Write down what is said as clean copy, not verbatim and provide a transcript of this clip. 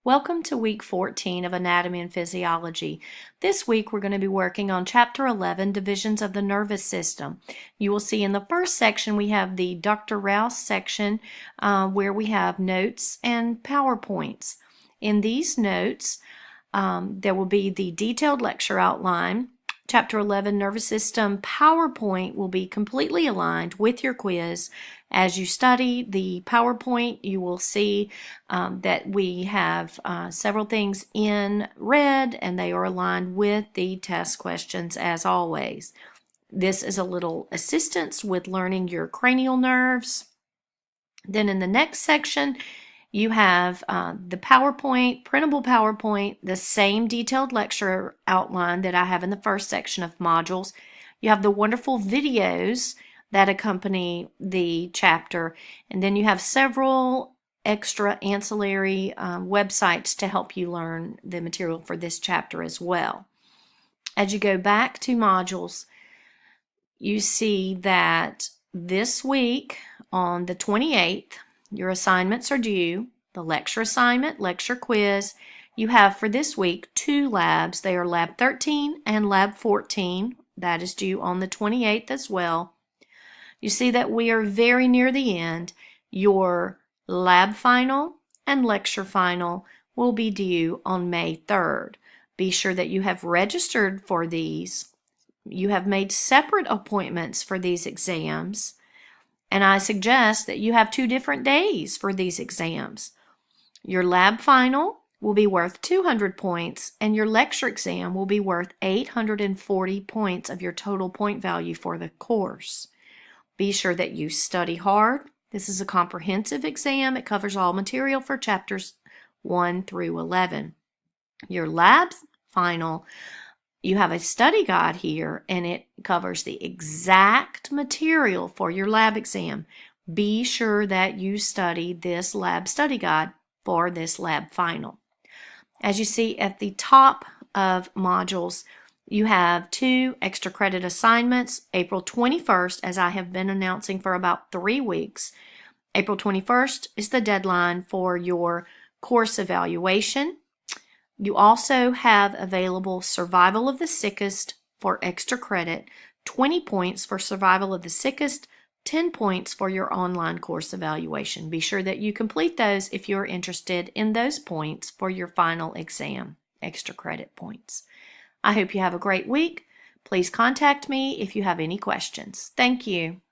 Welcome to week 14 of Anatomy and Physiology. This week we're going to be working on Chapter 11, Divisions of the Nervous System. You will see in the first section we have the Dr. Rouse section where we have notes and PowerPoints. In these notes there will be the detailed lecture outline. Chapter 11 Nervous System PowerPoint will be completely aligned with your quiz. As you study the PowerPoint, you will see that we have several things in red and they are aligned with the test questions as always. This is a little assistance with learning your cranial nerves. Then in the next section, you have the PowerPoint, printable PowerPoint, the same detailed lecture outline that I have in the first section of modules. You have the wonderful videos that accompany the chapter, and then you have several extra ancillary websites to help you learn the material for this chapter as well. As you go back to modules, you see that this week on the 28th, your assignments are due. The lecture assignment, lecture quiz. You have for this week 2 labs. They are Lab 13 and Lab 14. That is due on the 28th as well. You see that we are very near the end. Your lab final and lecture final will be due on May 3rd. Be sure that you have registered for these. You have made separate appointments for these exams. And I suggest that you have 2 different days for these exams. Your lab final will be worth 200 points and your lecture exam will be worth 840 points of your total point value for the course. Be sure that you study hard. This is a comprehensive exam. It covers all material for chapters 1 through 11. Your lab final, you have a study guide here and it covers the exact material for your lab exam. Be sure that you study this lab study guide for this lab final. As you see at the top of modules, you have 2 extra credit assignments. April 21st, as I have been announcing for about 3 weeks, April 21st is the deadline for your course evaluation. You also have available Survival of the Sickest for extra credit, 20 points for Survival of the Sickest, 10 points for your online course evaluation. Be sure that you complete those if you're interested in those points for your final exam, extra credit points. I hope you have a great week. Please contact me if you have any questions. Thank you.